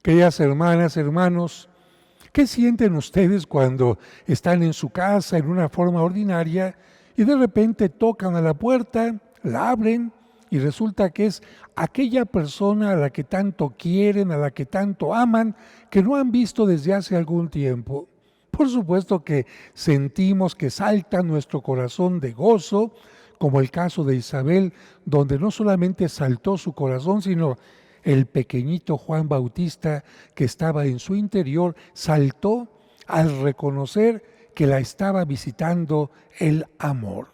Queridas hermanas, hermanos, ¿qué sienten ustedes cuando están en su casa en una forma ordinaria y de repente tocan a la puerta, la abren y resulta que es aquella persona a la que tanto quieren, a la que tanto aman, que no han visto desde hace algún tiempo? Por supuesto que sentimos que salta nuestro corazón de gozo, como el caso de Isabel, donde no solamente saltó su corazón, sino el pequeñito Juan Bautista que estaba en su interior saltó al reconocer que la estaba visitando el amor.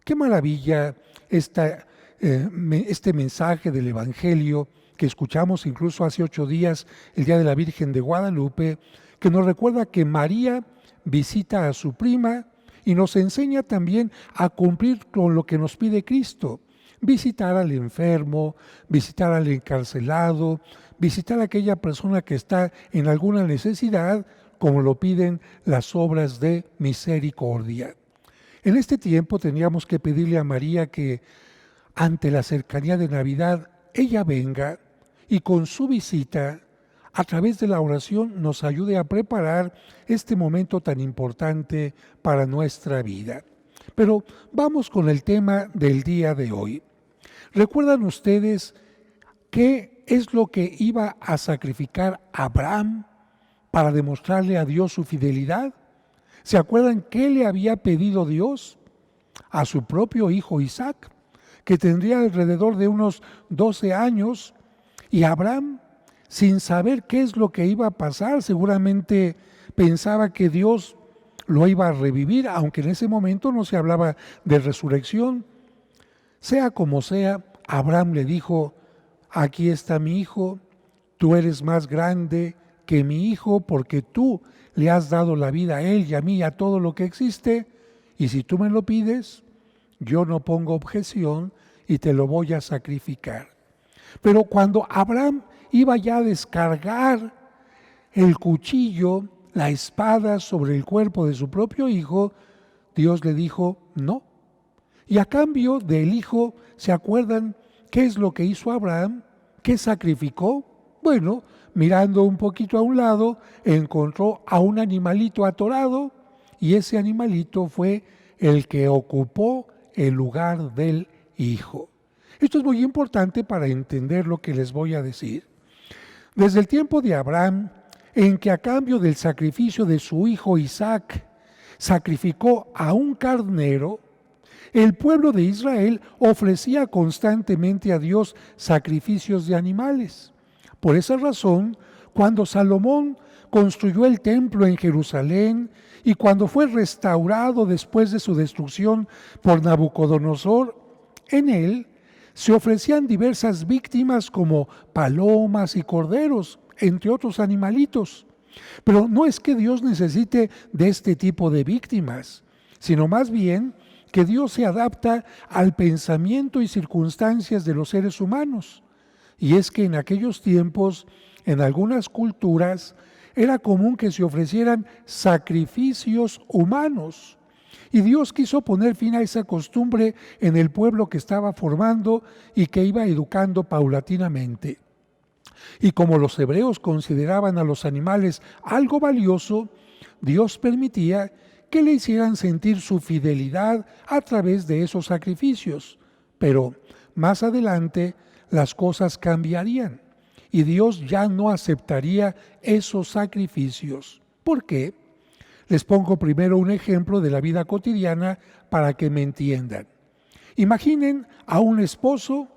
Qué maravilla este mensaje del Evangelio que escuchamos incluso hace 8 días, el Día de la Virgen de Guadalupe, que nos recuerda que María visita a su prima y nos enseña también a cumplir con lo que nos pide Cristo. Visitar al enfermo, visitar al encarcelado, visitar a aquella persona que está en alguna necesidad, como lo piden las obras de misericordia. En este tiempo teníamos que pedirle a María que ante la cercanía de Navidad, ella venga y con su visita, a través de la oración, nos ayude a preparar este momento tan importante para nuestra vida. Pero vamos con el tema del día de hoy. ¿Recuerdan ustedes qué es lo que iba a sacrificar Abraham para demostrarle a Dios su fidelidad? ¿Se acuerdan qué le había pedido Dios? A su propio hijo Isaac, que tendría alrededor de unos 12 años, y Abraham, sin saber qué es lo que iba a pasar, seguramente pensaba que Dios lo iba a revivir, aunque en ese momento no se hablaba de resurrección. Sea como sea, Abraham le dijo: aquí está mi hijo, tú eres más grande que mi hijo porque tú le has dado la vida a él y a mí y a todo lo que existe, y si tú me lo pides, yo no pongo objeción y te lo voy a sacrificar. Pero cuando Abraham iba ya a descargar el cuchillo, la espada sobre el cuerpo de su propio hijo, Dios le dijo no. Y a cambio del hijo, ¿se acuerdan qué es lo que hizo Abraham? ¿Qué sacrificó? Bueno, mirando un poquito a un lado, encontró a un animalito atorado y ese animalito fue el que ocupó el lugar del hijo. Esto es muy importante para entender lo que les voy a decir. Desde el tiempo de Abraham, en que a cambio del sacrificio de su hijo Isaac, sacrificó a un carnero, el pueblo de Israel ofrecía constantemente a Dios sacrificios de animales. Por esa razón, cuando Salomón construyó el templo en Jerusalén y cuando fue restaurado después de su destrucción por Nabucodonosor, en él se ofrecían diversas víctimas como palomas y corderos, entre otros animalitos. Pero no es que Dios necesite de este tipo de víctimas, sino más bien que Dios se adapta al pensamiento y circunstancias de los seres humanos. Y es que en aquellos tiempos, en algunas culturas, era común que se ofrecieran sacrificios humanos. Y Dios quiso poner fin a esa costumbre en el pueblo que estaba formando y que iba educando paulatinamente. Y como los hebreos consideraban a los animales algo valioso, Dios permitía que le hicieran sentir su fidelidad a través de esos sacrificios. Pero más adelante las cosas cambiarían y Dios ya no aceptaría esos sacrificios. ¿Por qué? Les pongo primero un ejemplo de la vida cotidiana para que me entiendan. Imaginen a un esposo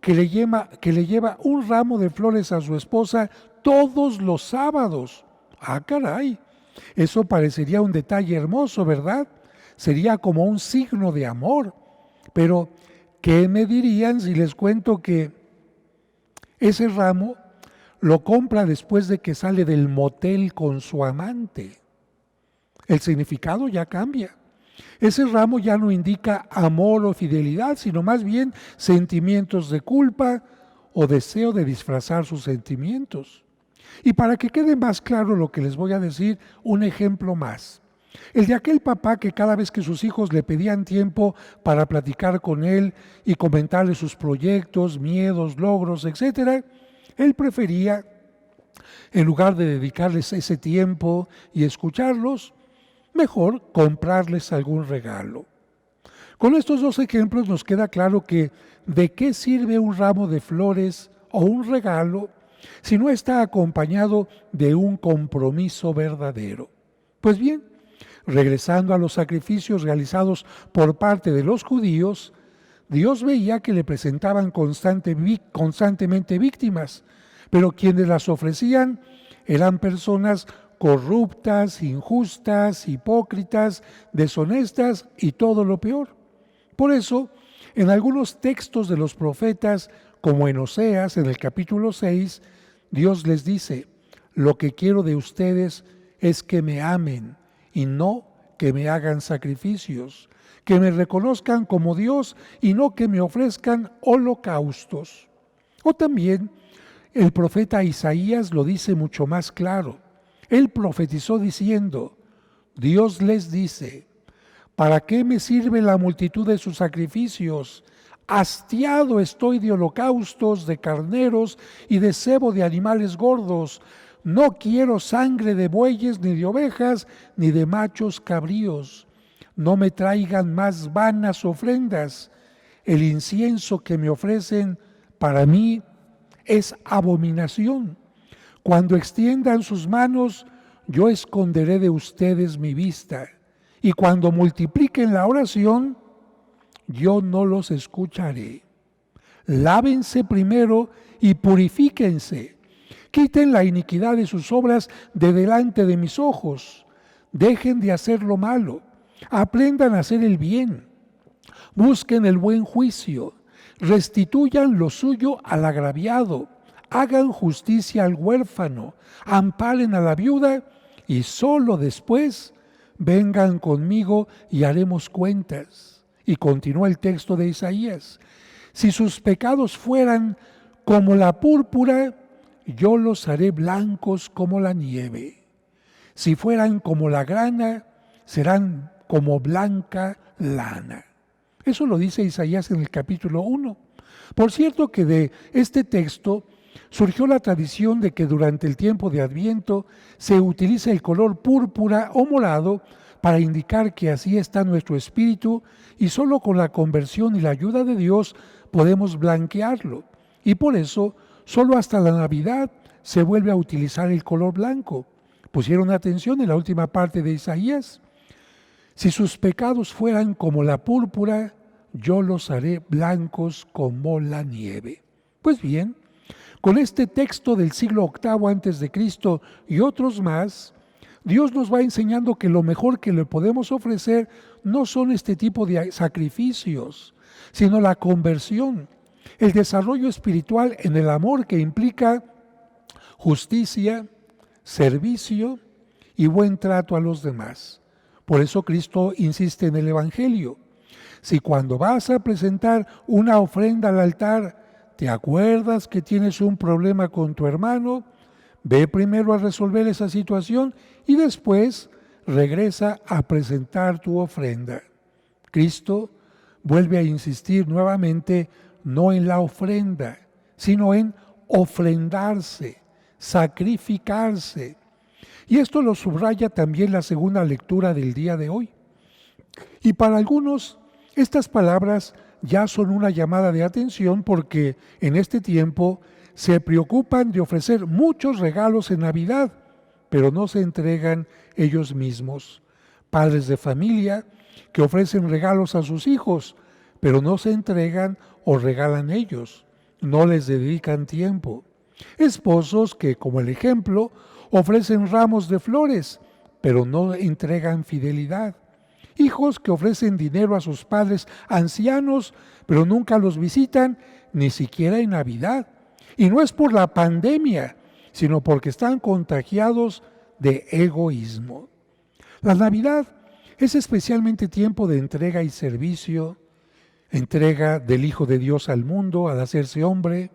que le lleva un ramo de flores a su esposa todos los sábados. ¡Ah, caray! Eso parecería un detalle hermoso, ¿verdad? Sería como un signo de amor. Pero, ¿qué me dirían si les cuento que ese ramo lo compra después de que sale del motel con su amante? El significado ya cambia. Ese ramo ya no indica amor o fidelidad, sino más bien sentimientos de culpa o deseo de disfrazar sus sentimientos. Y para que quede más claro lo que les voy a decir, un ejemplo más. El de aquel papá que cada vez que sus hijos le pedían tiempo para platicar con él y comentarle sus proyectos, miedos, logros, etc., él prefería En lugar de dedicarles ese tiempo y escucharlos, mejor comprarles algún regalo. Con estos dos ejemplos nos queda claro que ¿de qué sirve un ramo de flores o un regalo si no está acompañado de un compromiso verdadero? Pues bien, regresando a los sacrificios realizados por parte de los judíos, Dios veía que le presentaban constantemente víctimas, pero quienes las ofrecían eran personas corruptas, injustas, hipócritas, deshonestas y todo lo peor. Por eso, en algunos textos de los profetas, como en Oseas, en el capítulo 6, Dios les dice: lo que quiero de ustedes es que me amen y no que me hagan sacrificios, que me reconozcan como Dios y no que me ofrezcan holocaustos. O también el profeta Isaías lo dice mucho más claro. Él profetizó diciendo: Dios les dice, ¿para qué me sirve la multitud de sus sacrificios? Hastiado estoy de holocaustos, de carneros y de cebo de animales gordos. No quiero sangre de bueyes, ni de ovejas, ni de machos cabríos. No me traigan más vanas ofrendas. El incienso que me ofrecen para mí es abominación. Cuando extiendan sus manos, yo esconderé de ustedes mi vista. Y cuando multipliquen la oración, yo no los escucharé. Lávense primero y purifíquense. Quiten la iniquidad de sus obras de delante de mis ojos. Dejen de hacer lo malo. Aprendan a hacer el bien. Busquen el buen juicio. Restituyan lo suyo al agraviado. Hagan justicia al huérfano. Amparen a la viuda y solo después vengan conmigo y haremos cuentas. Y continúa el texto de Isaías. Si sus pecados fueran como la púrpura, yo los haré blancos como la nieve. Si fueran como la grana, serán como blanca lana. Eso lo dice Isaías en el capítulo 1. Por cierto que de este texto surgió la tradición de que durante el tiempo de Adviento se utiliza el color púrpura o morado para indicar que así está nuestro espíritu y solo con la conversión y la ayuda de Dios podemos blanquearlo. Y por eso, solo hasta la Navidad se vuelve a utilizar el color blanco. ¿Pusieron atención en la última parte de Isaías? Si sus pecados fueran como la púrpura, yo los haré blancos como la nieve. Pues bien, con este texto del siglo VIII antes de Cristo y otros más, Dios nos va enseñando que lo mejor que le podemos ofrecer no son este tipo de sacrificios, sino la conversión, el desarrollo espiritual en el amor que implica justicia, servicio y buen trato a los demás. Por eso Cristo insiste en el Evangelio. Si cuando vas a presentar una ofrenda al altar, te acuerdas que tienes un problema con tu hermano, ve primero a resolver esa situación y después regresa a presentar tu ofrenda. Cristo vuelve a insistir nuevamente no en la ofrenda, sino en ofrendarse, sacrificarse. Y esto lo subraya también la segunda lectura del día de hoy. Y para algunos, estas palabras ya son una llamada de atención porque en este tiempo se preocupan de ofrecer muchos regalos en Navidad, pero no se entregan ellos mismos. Padres de familia que ofrecen regalos a sus hijos, pero no se entregan o regalan ellos, no les dedican tiempo. Esposos que, como el ejemplo, ofrecen ramos de flores, pero no entregan fidelidad. Hijos que ofrecen dinero a sus padres ancianos, pero nunca los visitan, ni siquiera en Navidad. Y no es por la pandemia, sino porque están contagiados de egoísmo. La Navidad es especialmente tiempo de entrega y servicio, entrega del Hijo de Dios al mundo al hacerse hombre,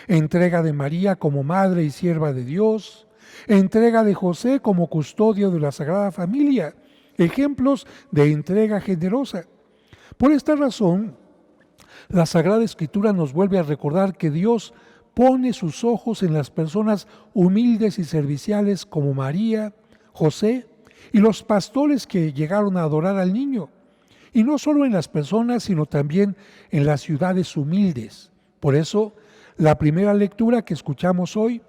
entrega de María como madre y sierva de Dios, entrega de José como custodio de la Sagrada Familia, ejemplos de entrega generosa. Por esta razón, la Sagrada Escritura nos vuelve a recordar que Dios pone sus ojos en las personas humildes y serviciales como María, José y los pastores que llegaron a adorar al niño. Y no solo en las personas, sino también en las ciudades humildes. Por eso, la primera lectura que escuchamos hoy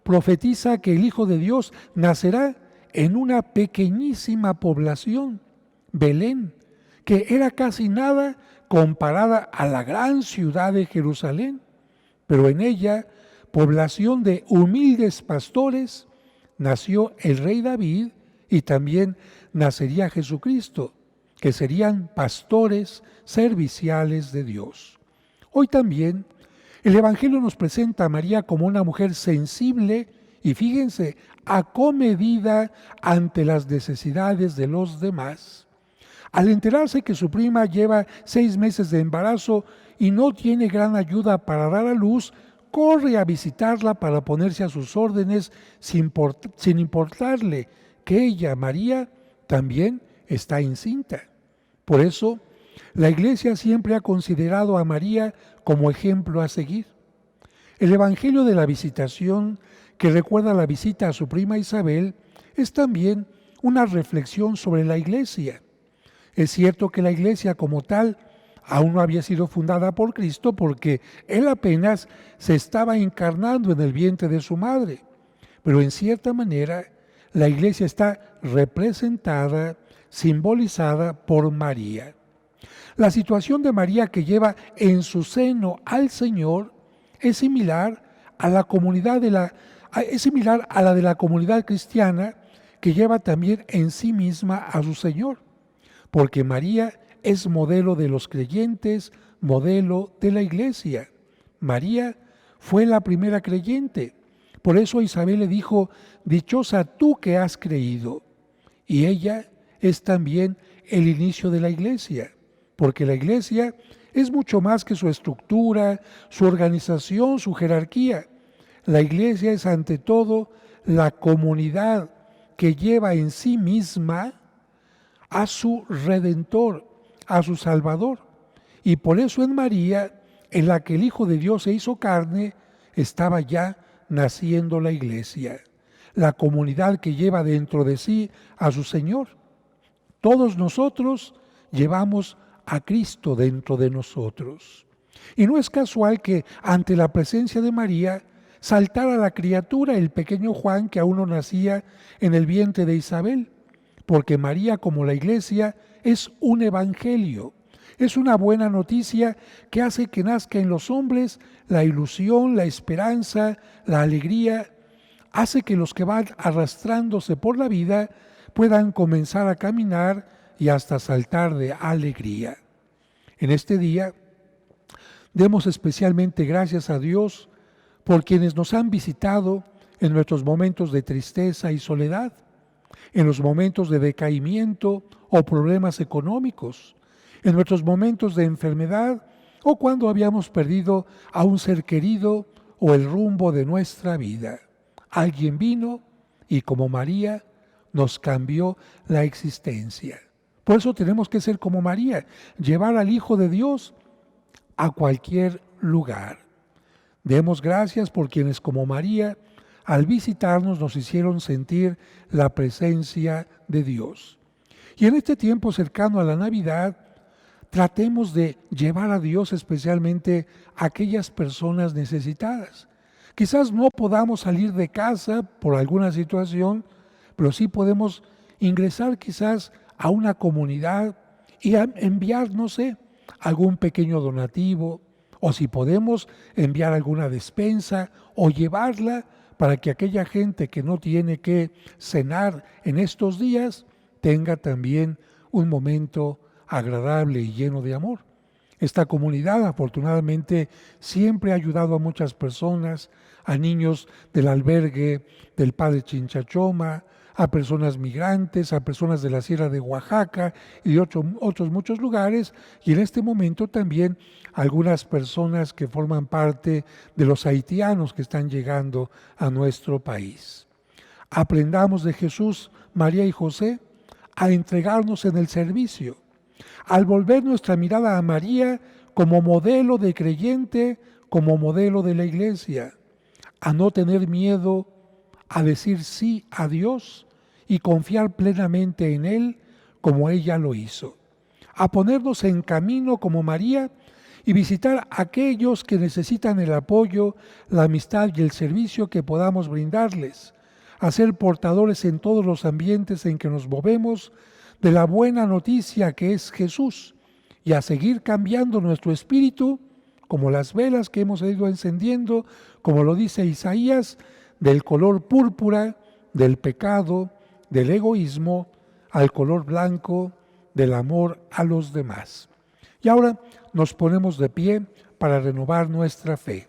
profetiza que el Hijo de Dios nacerá en una pequeñísima población, Belén, que era casi nada comparada a la gran ciudad de Jerusalén. Pero en ella, población de humildes pastores, nació el rey David y también nacería Jesucristo, que serían pastores serviciales de Dios. Hoy también el Evangelio nos presenta a María como una mujer sensible y, fíjense, acomedida ante las necesidades de los demás. Al enterarse que su prima lleva 6 meses de embarazo y no tiene gran ayuda para dar a luz, corre a visitarla para ponerse a sus órdenes sin importarle que ella, María, también está encinta. Por eso, la Iglesia siempre ha considerado a María como ejemplo a seguir. El Evangelio de la Visitación, que recuerda la visita a su prima Isabel, es también una reflexión sobre la Iglesia. Es cierto que la Iglesia como tal aún no había sido fundada por Cristo porque Él apenas se estaba encarnando en el vientre de su madre. Pero en cierta manera, la Iglesia está representada, simbolizada por María. La situación de María que lleva en su seno al Señor es similar a la de la comunidad cristiana que lleva también en sí misma a su Señor, porque María es modelo de los creyentes, modelo de la Iglesia. María fue la primera creyente. Por eso Isabel le dijo: dichosa tú que has creído. Y ella es también el inicio de la Iglesia, porque la Iglesia es mucho más que su estructura, su organización, su jerarquía. La Iglesia es ante todo la comunidad que lleva en sí misma a su Redentor, a su Salvador. Y por eso en María, en la que el Hijo de Dios se hizo carne, estaba ya naciendo la Iglesia, la comunidad que lleva dentro de sí a su Señor. Todos nosotros llevamos a Cristo dentro de nosotros. Y no es casual que ante la presencia de María saltara la criatura, el pequeño Juan, que aún no nacía en el vientre de Isabel, porque María, como la Iglesia, es un evangelio, es una buena noticia que hace que nazca en los hombres la ilusión, la esperanza, la alegría, hace que los que van arrastrándose por la vida puedan comenzar a caminar y hasta saltar de alegría. En este día, demos especialmente gracias a Dios por quienes nos han visitado en nuestros momentos de tristeza y soledad, en los momentos de decaimiento o problemas económicos, en nuestros momentos de enfermedad o cuando habíamos perdido a un ser querido o el rumbo de nuestra vida. Alguien vino y, como María, nos cambió la existencia. Por eso tenemos que ser como María, llevar al Hijo de Dios a cualquier lugar. Demos gracias por quienes, como María, al visitarnos nos hicieron sentir la presencia de Dios. Y en este tiempo cercano a la Navidad, tratemos de llevar a Dios especialmente a aquellas personas necesitadas. Quizás no podamos salir de casa por alguna situación, pero sí podemos ingresar quizás a una comunidad y enviar, no sé, algún pequeño donativo, o si podemos enviar alguna despensa o llevarla para que aquella gente que no tiene que cenar en estos días tenga también un momento agradable y lleno de amor. Esta comunidad afortunadamente siempre ha ayudado a muchas personas, a niños del albergue del Padre Chinchachoma, a personas migrantes, a personas de la Sierra de Oaxaca y de otros muchos lugares, y en este momento también algunas personas que forman parte de los haitianos que están llegando a nuestro país. Aprendamos de Jesús, María y José a entregarnos en el servicio, al volver nuestra mirada a María como modelo de creyente, como modelo de la Iglesia. a no tener miedo, a decir sí a Dios y confiar plenamente en Él como ella lo hizo, a ponernos en camino como María y visitar a aquellos que necesitan el apoyo, la amistad y el servicio que podamos brindarles, a ser portadores en todos los ambientes en que nos movemos de la buena noticia que es Jesús y a seguir cambiando nuestro espíritu como las velas que hemos ido encendiendo, como lo dice Isaías, del color púrpura, del pecado, del egoísmo, al color blanco, del amor a los demás. Y ahora nos ponemos de pie para renovar nuestra fe.